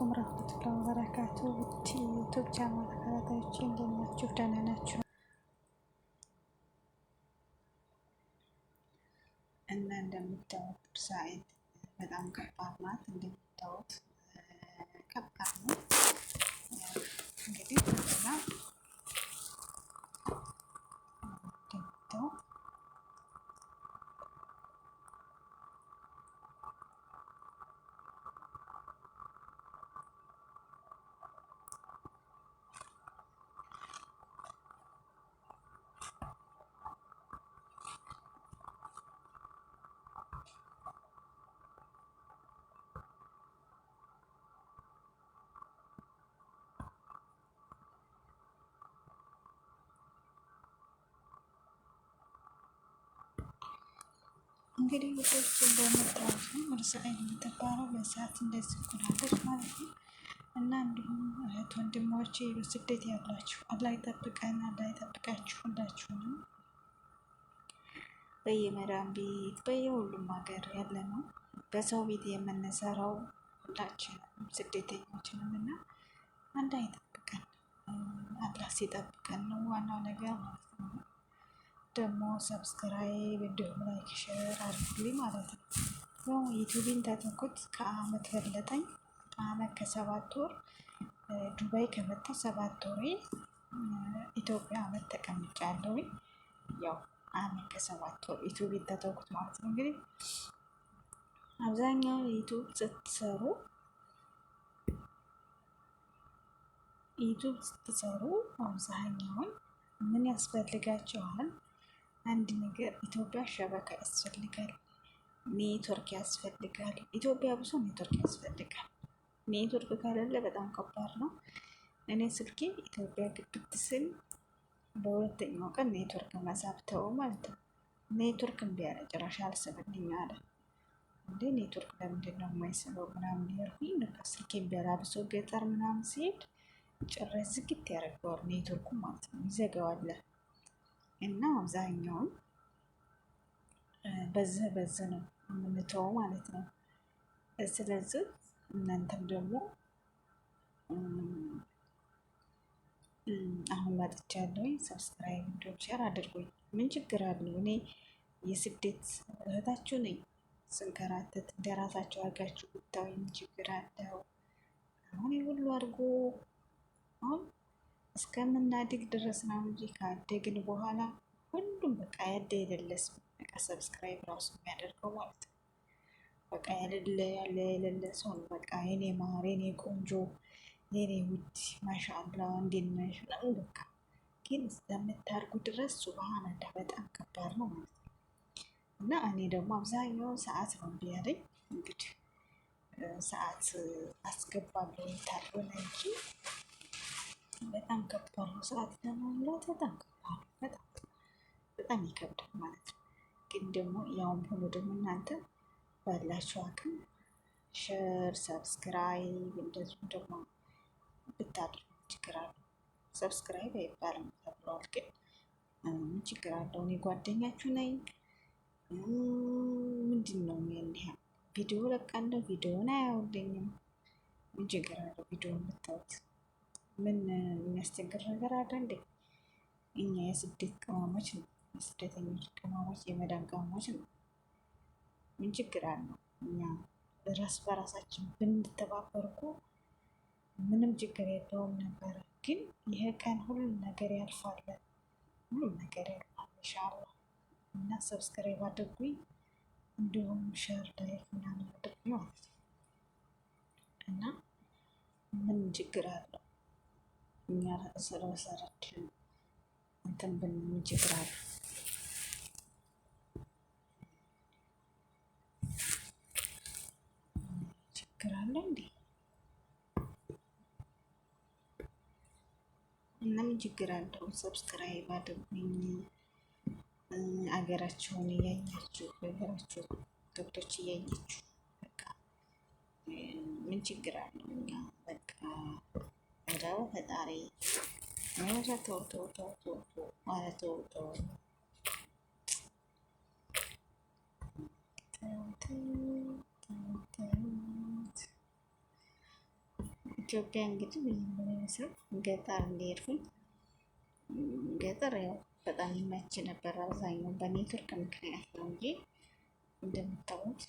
አለይኩም ረህመቱላሂ ወበረካቱ። ዩቲዩብ ቻናል ተከታታዮች እንደምን ናችሁ? ደህና ናችሁ? እና እንደምታዩት ሳይድ በጣም ከባድ ናት። እንደምታዩት ከባድ ነው እንግዲህ እና እንግዲህ ውዶች እንደምታዩት እርሳኤል የምትባለው በሰዓት እንደዚህ ኩላለች ማለት ነው። እና እንዲሁም እህት ወንድሞቼ በስደት ያላችሁ አላህ ይጠብቀን፣ አላህ ይጠብቃችሁ። ሁላችሁንም በየመዳን ቤት በየሁሉም ሀገር ያለ ነው በሰው ቤት የምንሰራው ሁላችንም ስደተኞችንም እና አላህ ይጠብቀን። አላህ ሲጠብቀን ነው ዋናው ነገር ማለት ነው። ደግሞ ሰብስክራይብ እንዲሁም ላይክ ሼር አድርጉልኝ ማለት ነው። ያው ዩቲዩብን ተተኩት ከአመት በለጠኝ። አመት ከ7 ወር ዱባይ ከመጣ 7 ወሬ ኢትዮጵያ አመት ተቀምጫለሁ። ያው አመት ከ7 ወር ዩቲዩብን ተተኩት ማለት ነው። እንግዲህ አብዛኛው ዩቲዩብ ስትሰሩ አብዛኛውን ምን ያስፈልጋቸዋል? አንድ ነገር ኢትዮጵያ ሸበካ ያስፈልጋል፣ ኔትወርክ ያስፈልጋል። ኢትዮጵያ ብዙ ኔትወርክ ያስፈልጋል። ኔትወርክ ከሌለ በጣም ከባድ ነው። እኔ ስልኬ ኢትዮጵያ ግብት ስል በሁለተኛው ቀን ኔትወርክ መሳብተው ማለት ነው። ኔትወርክ እምቢ አለ፣ ጭራሽ አልስብልኝ አለ። እንዴ ኔትወርክ ለምንድን ነው የማይስበው ምናምን ያልኩኝ። በቃ ስልኬ እምቢ አለ። አብሶ ገጠር ምናምን ሲሄድ ጭራሽ ዝግት ያደርገዋል ኔትወርኩ ማለት ነው፣ ይዘጋዋል። እና አብዛኛውን በዚህ ነው የምንተወው ማለት ነው። ስለዚህ እናንተም ደግሞ አሁን መጥቻለሁ። ሰብስክራይብ እንዲሁም ሼር አድርጉኝ። ምን ችግር አለው? እኔ የስደት እህታችሁ ነኝ። ስንከራተት እንደራሳችሁ አድርጋችሁ ብታዩ ምን ችግር አለው? አሁን የሁሉ አድርጎ አሁን እስከምናድግ ድረስ ነው እንጂ ካደግን በኋላ ሁሉም በቃ ያደ የሌለስ በቃ ሰብስክራይብ ራሱ የሚያደርገው ማለት ነው። በቃ የሌለ ሰው ነው በቃ የኔ ማር፣ የኔ ቆንጆ፣ የኔ ውድ ማሻአላ እንዴት ነሽ ምናምን በቃ ግን እስከምታርጉ ድረስ ሱብሃንአላህ በጣም ከባድ ነው ማለት ነው። እና እኔ ደግሞ አብዛኛውን ሰዓት ነው እምቢ ያለኝ። እንግዲህ ሰዓት አስገባለሁ ታልሆነ እንጂ በጣም ከባድ ነው። ሰዓት ለመሙላት በጣም ከባድ ነው። በጣም ይከብዳል ማለት ነው። ግን ደግሞ ያውም ሆኖ ደግሞ እናንተ ባላችሁ አቅም ሸር፣ ሰብስክራይብ እንደዚሁም ደግሞ ብታድርጉ ችግር አለው። ሰብስክራይብ አይባልም ተብሏል፣ ግን ምን ችግር አለው? እኔ ጓደኛችሁ ነኝ። ምንድን ነው ያህል ቪዲዮ ለቃለሁ፣ ቪዲዮውን አያውልኝም። ምን ችግር አለው? ቪዲዮውን ብታዩት ምን የሚያስቸግር ነገር አለ እንዴ? እኛ የስደት ቅመሞች ነው፣ የስደተኞች ቅመሞች፣ የመዳን ቅመሞች ነው። ምን ችግር አለው? እኛ ራስ በራሳችን ብንተባበር እኮ ምንም ችግር የለውም ነበረ። ግን ይሄ ቀን ሁሉም ነገር ያልፋል፣ ሁሉም ነገር ያልፋል ኢንሻአላህ። እና ሰብስክራይብ አድርጉኝ፣ እንዲሁም ሸር ላይክ ምናምን አድርጉኝ ማለት ነው። እና ምን ችግር አለው? እኛ ስለሰራችን እንትን ብን ምን ችግር አለው? ችግር አለ እንዴ? እና ምን ችግር አለው? ሰብስክራይብ አድርጉኝ። አገራቸውን እያያችሁ ሀገራቸው ዶክቶች እያያችሁ በቃ ምን ችግር አለው? እኛ በቃ ወዳው ፈጣሪ ኧረ ተው ተው ተው ተው ተው ኧረ ተው ተው ተው ተው ተው ኢትዮጵያ እንግዲህ ሰው ገጠር እንደሄድኩኝ ገጠር ያው በጣም ይመች ነበር። አብዛኛው በኔትወርክ ምክንያት ነው እንጂ እንደምታዩት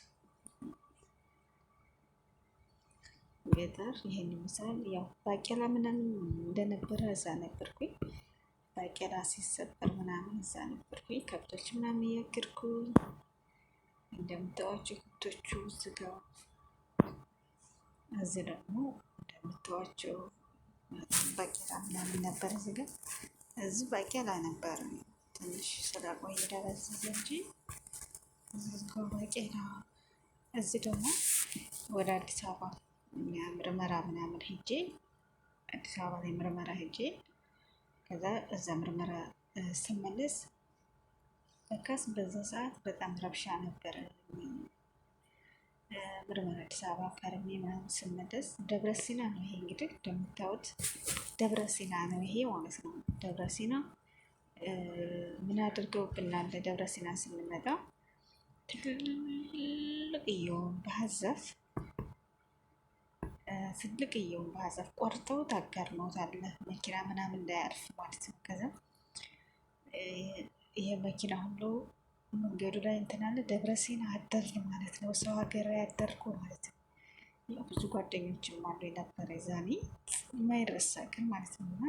ገጠር ይሄን ይመስላል። ያው ባቄላ ምናምን እንደነበረ እዛ ነበርኩኝ። ባቄላ ሲሰጠር ምናምን እዛ ነበርኩኝ። ከብቶች ምናምን እያገድኩኝ እንደምታዋቸው ከብቶቹ ስጋ እዚህ ደግሞ እንደምታዋቸው ባቄላ ምናምን ነበር። እዚህ ጋር እዚህ ባቄላ ነበር ትንሽ ስለቆየ ደረሰ እንጂ እዚህ ጋር ባቄላ። እዚህ ደግሞ ወደ አዲስ አበባ ምርመራ ምናምን ሄጄ አዲስ አበባ ላይ ምርመራ ሄጄ ከዛ እዛ ምርመራ ስመለስ በካስ በዛ ሰዓት በጣም ረብሻ ነበረ። ምርመራ አዲስ አበባ ከርሜ ምናምን ስመለስ ደብረ ሲና ነው። ይሄ እንግዲህ እንደምታዩት ደብረ ሲና ነው ይሄ ማለት ነው። ደብረ ሲና ምን አድርገው ብናለ ደብረ ሲና ስንመጣ ትልቅየውን ባህዛፍ ትልቅየውን ባህዛፍ ቆርጠው ታጋድመውታል። መኪና ምናምን እንዳያርፍ ማለት ነው። ከዛ ይሄ መኪና ሁሉ መንገዱ ላይ እንትን አለ። ደብረ ሲና አደርን ማለት ነው። ሰው ሀገር ያደርኩ ማለት ነው። ብዙ ጓደኞችም አሉ የነበረ ዛኔ የማይረሳ ግን ማለት ነው። እና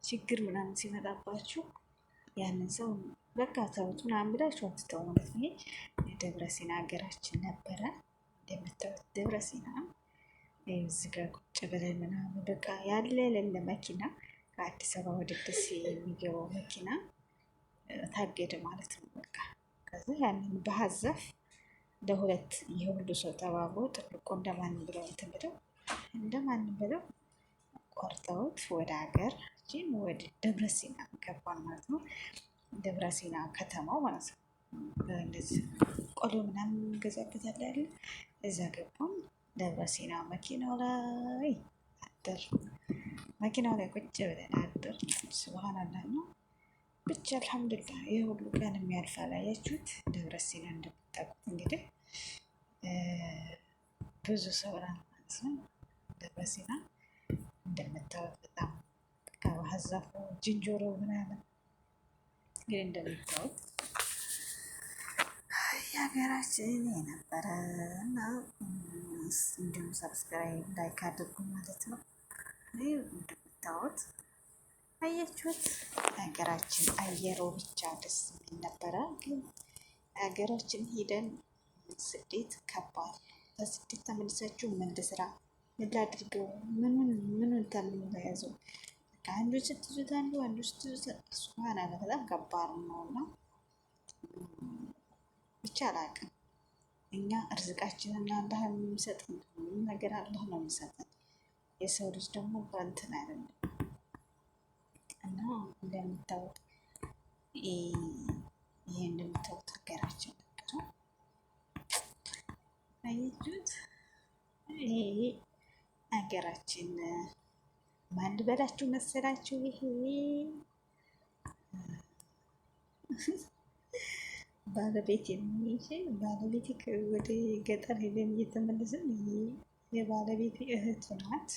ችግር ምናምን ሲመጣባችሁ ያንን ሰው በቃ ተውት ምናምን ብላችሁ አትተው ማለት ነው። የደብረ ሲና ሀገራችን ነበረ። እንደምታዩት ደብረ ሲና እዚህ ጋር ቁጭ ብለን ምናምን በቃ ያለ የሌለ መኪና ከአዲስ አበባ ወደ ደሴ የሚገባው መኪና ታገደ ማለት ነው። በቃ ከዛ ያንን በሀዛፍ ለሁለት የሁሉ ሰው ተባብሮ ጥልቆ እንደማንም ብለው እንትን ብለው እንደማንም ብለው ቆርጠውት ወደ ሀገር ወደ ደብረ ሲና ገባን ማለት ነው። ደብረ ሲና ከተማው ማለት ነው። እንደዚህ ቆሎ ምናምን ገዛበታል ያለ እዛ ገባን። ደብረ ሲና መኪናው ላይ አደር መኪናው ላይ ቁጭ ብለን አደር። ሱብሃንአላህ ነው ብቻ አልሐምዱሊላህ። ይህ ሁሉ ቀን የሚያልፍ አላያችሁት። ደብረ ሲና እንደምታውቁት እንግዲህ ብዙ ሰው ማለት ነው። ደብረ ሲና እንደምታወቅ በጣም ከባህር ዛፉ ዝንጀሮ ምናምን ግን እንደምታወቅ የሀገራችን የነበረ እና እንዲሁም ሰብስክራይብ ላይክ አድርጉ ማለት ነው። እንደምታወት አያችሁት። ሀገራችን አየሩ ብቻ ደስ የሚል ነበረ። ግን ሀገራችን ሂደን ስደት ከባድ። በስደት ተመልሳችሁ ምን ልስራ ምን ላድርገው ምኑን ተምኑ ተያዘው አንዱ ስትይዙት አንዱ ስትይዙት ሱብሃን አላህ በጣም ከባድ ነው። እና ብቻ አላውቅም። እኛ እርዝቃችንን አላህ የሚሰጠን ምንም ነገር አላህ ነው የሚሰጠን። የሰው ልጅ ደግሞ በእንትን አይደለም። እና እንደምታወቅ ይሄ እንደምታወቅ ሀገራችን ነበረ። አያችሁት። ይሄ ሀገራችን ማን ልበላችሁ መሰላችሁ? ይሄ ባለቤት የሚይዝ ባለቤት ወደ ገጠር ሄደን እየተመለስን የባለቤት እህት ናት።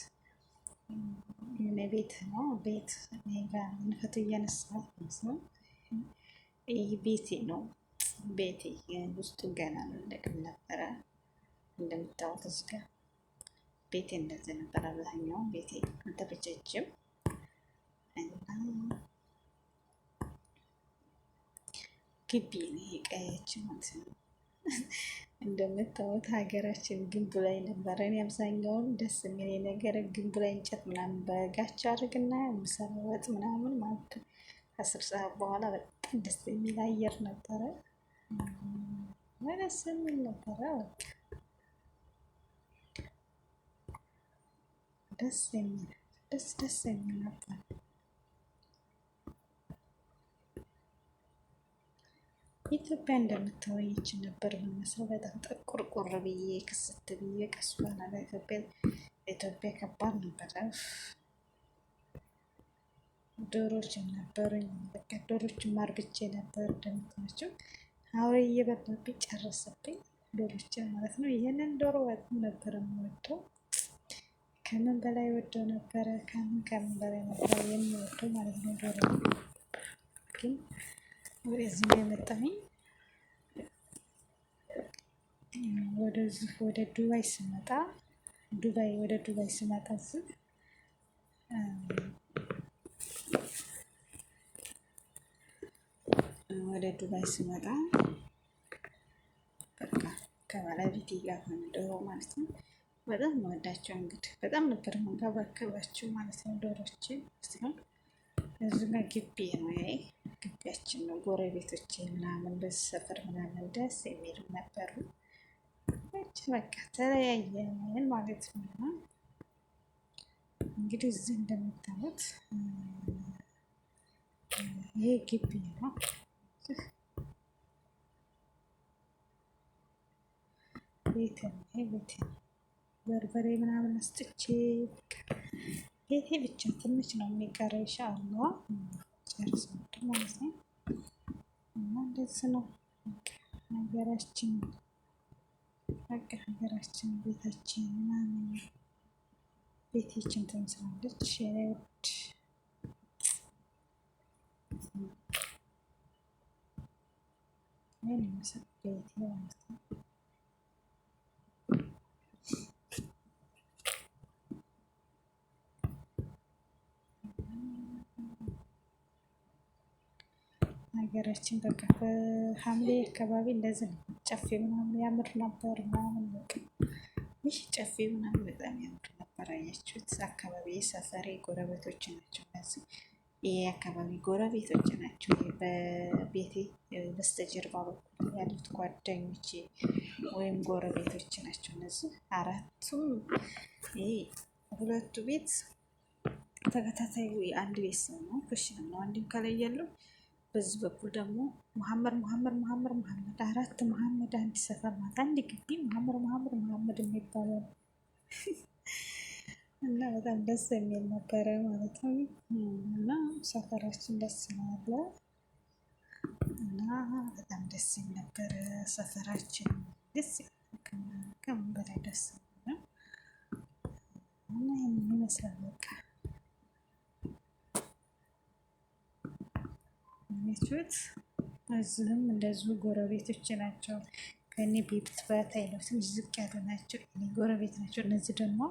የሆነ ቤት ነው ቤት ጋር ንፈቱ እያነሳት ነው። ይህ ቤቴ ነው። ቤቴ ውስጡ ገና አላለቅም ነበረ። እንደምታወት እዚህ ጋር ቤቴ እንደዚህ ነበር። አብዛኛው ቤቴ አልተበጃጀም እና ግቢ ነው ይሄ ቀያችን ማለት ነው። እንደምታዩት ሀገራችን ግንቡ ላይ ነበረ። እኔ አብዛኛውን ደስ የሚል ነገር ግንቡ ላይ እንጨት ምናምን በጋቻ አድርግና የምሰራው ወጥ ምናምን ማለት ነው። ከ10 ሰዓት በኋላ በጣም ደስ የሚል አየር ነበረ። ደስ የሚል ነበረ። ደስ የሚል ደስ የሚል ነበር። ኢትዮጵያ እንደምታወይች ነበር በመሰለው በጣም ጠቁርቁር ብዬ ክስት ብዬ ቀስባና ኢትዮጵያ ከባድ ነበረ። ዶሮችን ነበሩኝ። በቃ ዶሮችን ማርብቼ ነበር። እንደምትናቸው አውሬ እየበላብኝ ጨረሰብኝ ዶሮችን ማለት ነው። ይህንን ዶሮ ወጥ ነበር የምወደው። ከምን በላይ ወደው ነበረ። ከምን በላይ ነበረ የሚወደው ማለት ነው ዶሮ። ግን ወደዚህ የመጣኝ ወደዚህ ወደ ዱባይ ስመጣ ወደ ዱባይ ስመጣ ወደ ዱባይ ስመጣ በቃ ከባለቤቴ ጋር ሆነ ዶሮ ማለት ነው። በጣም መወዳቸው እንግዲህ በጣም ነበር መንከባከባቸው ማለት ነው። ዶሮቼ ነው እዚህ ጋር ግቢ ነው ይሄ ግቢያችን ነው። ጎረቤቶቼ ምናምን በዚህ ሰፈር ምናምን ደስ የሚሉ ነበሩ። በቃ ተለያየን ማለት ነው። እንግዲህ እዚህ እንደምታዩት ይሄ ግቢ ነው። ቤት ነው። በርበሬ ምናምን አስጥቼ ቤቴ ብቻ ትንሽ ነው የሚቀረው። ኢንሻአላህ ጨርሰናል ማለት ነው። እና እንደዚህ ነው ሀገራችን፣ በቃ ሀገራችን ቤታችን ምናምን ቤቴችን ትመስላለች። ውድ ምን ይመስል ቤት ማለት ነው። ሀገራችን በቃ በሐምሌ አካባቢ እንደዚህ ነው። ጨፌ ምናምን ያምር ነበር ምናምን በቃ ይህ ጨፌ ምናምን በጣም ያምር ነበር። አያችሁት? አካባቢ ሰፈሬ ጎረቤቶች ናቸው እነዚህ። ይሄ አካባቢ ጎረቤቶች ናቸው። በቤቴ በስተጀርባ በኩል ያሉት ጓደኞቼ ወይም ጎረቤቶች ናቸው እነዚህ አራቱም። ይሄ ሁለቱ ቤት ተከታታይ አንድ ቤት ሰው ነው ክሽን ነው። አንድም ከላይ ያለው በዚህ በኩል ደግሞ መሐመድ አራት መሐመድ አንድ ሰፈር ማለት አንድ ግቢ መሐመድ የሚባለው እና በጣም ደስ የሚል ነበረ ማለት ነው። እና ሰፈራችን ደስ ያለ እና በጣም ደስ የሚል ነበረ ሰፈራችን ደስ ከምን በላይ ደስ ነው። እና ይሄን ይመስላል በቃ ያችሁት። እዚህም እንደዚሁ ጎረቤቶች ናቸው። ከእኔ ቤት በታይ ነው ትንሽ ዝቅ ያሉ ናቸው። እኔ ጎረቤት ናቸው። እነዚህ ደግሞ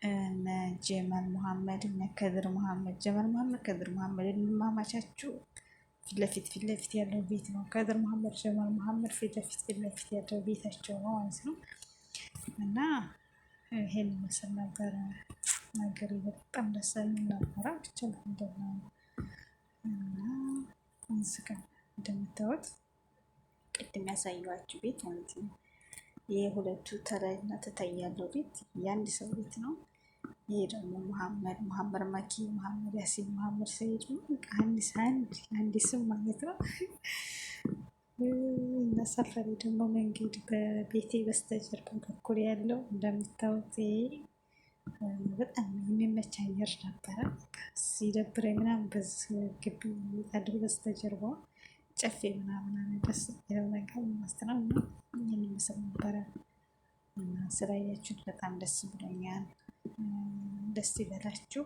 እነ ጀማል መሐመድ እነ ከድር መሐመድ ጀማል መሐመድ ከድር መሐመድ እንማማቻችሁ ፊት ለፊት ያለው ቤት ነው። ከድር መሐመድ ጀማል መሐመድ ፊት ለፊት ያለው ቤታቸው ነው ማለት ነው። እና ይሄን ይመስል ነበረ ነገር በጣም ደስ የሚል ነበረ። ብቻ እንደና እና እንስካ እንደምታዩት ቅድም ያሳየኋችሁ ቤት ማለት ነው። ይሄ ሁለቱ ተላይና ተታይ ያለው ቤት የአንድ ሰው ቤት ነው። ይሄ ደግሞ መሐመድ መኪ፣ መሐመድ ያሲን፣ መሐመድ ሰይድ ነው። አንድ ስም ማለት ነው። እና ሰፈሬ ደግሞ መንገድ በቤቴ በስተጀርባ በኩል ያለው እንደምታዩት በጣም የሚመች አየር ነበረ። ሲደብረኝ ምናምን በዚህ ግቢ አድር በስተጀርባው ጨፌ ምናምን ደስ የሚለው ነገር ማስተናል ነው። ይህን ይመስል ነበረ እና ስላያችሁት በጣም ደስ ብሎኛል። ደስ ይበላችሁ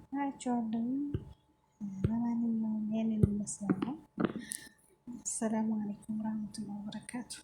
እላችኋለሁ። ለማንኛውም ይህንን ይመስላል ነው። አሰላሙ አለይኩም ወራህመቱላሂ ወበረካቱ።